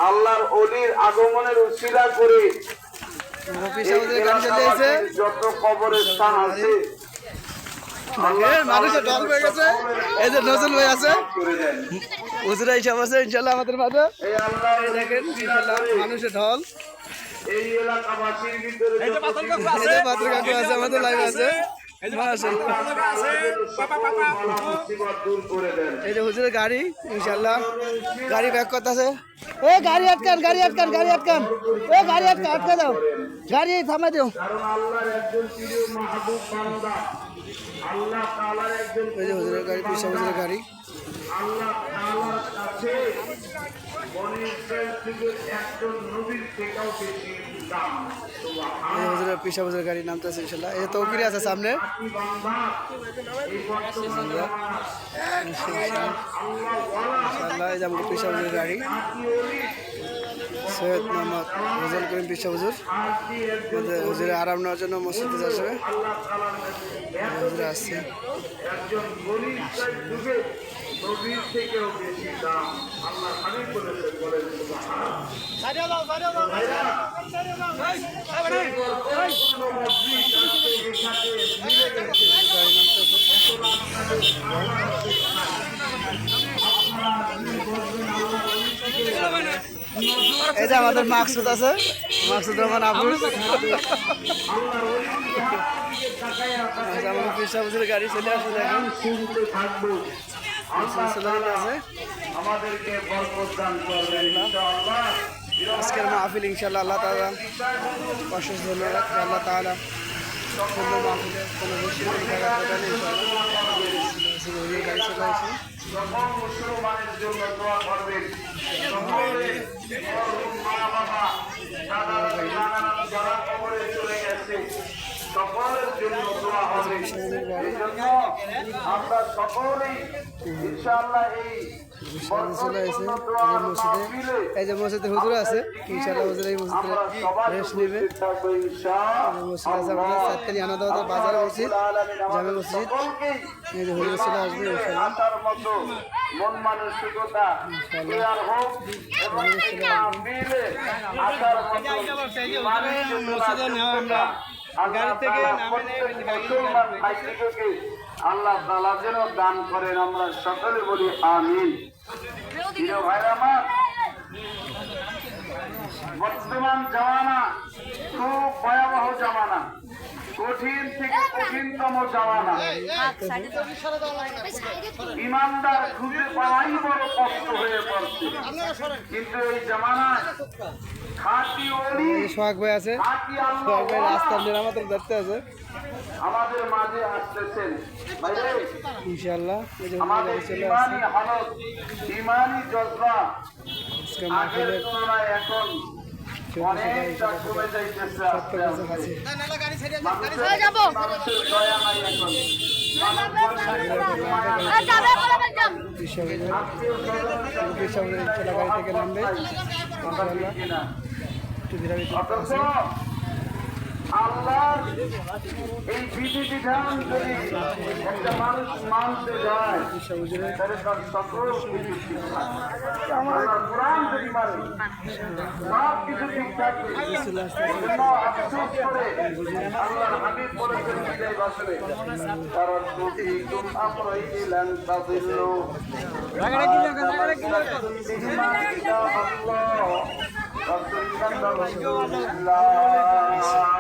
আল্লাহর ওলির আগমনের উসিলা করে যত কবরস্থান আছে মানুষের ঢল হয়ে গেছে। এই যে নজরুল ভাই আছে, হুজুরা হিসাব আছে ইনশাল্লাহ আমাদের মাঝে। দেখেন ইনশাল্লাহ মানুষের ঢল। এই এলাকাবাসীর ভিতরে পাত্র কাকু আছে, আমাদের লাইভ আছে। এই যে হুজুরের গাড়ি ইনশাল্লাহ গাড়ি ব্যাক করতেছে। এ গাড়ি আটকান, গাড়ি আটকান, গাড়ি আটকান, এ গাড়ি আটকা, আটকা দাও, গাড়ি থামাই দিও। এই যে হুজুরের গাড়ি, পিসা হুজুরের গাড়ি। হুজুরের পিসা হুজুরের গাড়ি নামতেছে ইনশাল্লাহ। এই যে তৌকিরি আছে সামনে, ইনশাল্লাহ। এই যে আমাদের পিসা হুজুরের গাড়ি, সৈয়দ মোহাম্মদ হুজুর করিম পিসা হুজুর। হুজুরে আরাম নেওয়ার জন্য মসজিদে যাচ্ছে, হুজুরে আসছে। নবীর থেকেও বেশি দাম আল্লাহ হাবিব বলেছেন, বলেন এই যে আমাদের মাকসুদ আছে, মাকসুদ রহমান আবুল। আমাদের পিসা হুজুরের গাড়ি চলে আসলে এখন থাকবো। আমাদেরকে বরকত দান করবেন ইনশাআল্লাহ। আজকের মাহফিল ইনশাআল্লাহ আল্লাহ তাআলা অশেষ ধন্যবাদ। আল্লাহ তাআলা সুন্দর মাহফিলে কোনো মুশকিল থাকার কথা নেই ইনশাআল্লাহ। গাড়ি চলে আসে। সকল মুসলমানের জন্য দোয়া করবেন। সকলের মা বাবা দাদা দাদি নানা নানি যারা কবরে চলে গেছে সকলের জন্য দোয়া হবে। এই জন্য আমরা সকলেই ইনশাআল্লাহ এই এই যে মসজিদে হুজুর আছে ইনশাআল্লাহ, হুজুর এই মসজিদে রেস্ট নেবে। মসজিদ আছে আমাদের চারটানি আনাদাবাদের বাজার মসজিদ, জামে মসজিদ। এই যে হুজুর চলে আসবে ইনশাআল্লাহ। মন মানসিকতা আল্লাহ তাআলা যেন দান করেন, আমরা সকলে বলি আমিন। প্রিয় ভাইরা আমার, বর্তমান জামানা খুব ভয়াবহ জামানা, কঠিন থেকে কঠিনতম জামানা। ইমানদার খুঁজে পাওয়াই বড় কষ্ট হয়ে পড়ছে। কিন্তু এই জামানায় খাঁটি ওলি, সোহাগ ভাই আছে, সোহাগ ভাই রাস্তার মেরামতের দায়িত্ব আছে, আমাদের মাঝে আসতেছেন ইনশাআল্লাহ। আমাদের ইমানি হালত, ইমানি জজবা আগের তুলনায় এখন অনেকটা কমে যাইতেছে। আস্তে আস্তে মানুষের দয়া নাই এখন। গাড়ি থেকে নামবে আল্লাহর এই বিধি বিধান যদি একটা মানুষ মানতে যায় তাহলে তার সকল কিছু শিক্ষা, আল্লাহর কোরআন যদি মানে সব কিছু ঠিক থাকবে। আফসোস করে আল্লাহর হাবিব বলেছেন বিদায় ভাষণে, কারণ কুফিকুম আমরাইলান তাযিল্লু আল্লাহ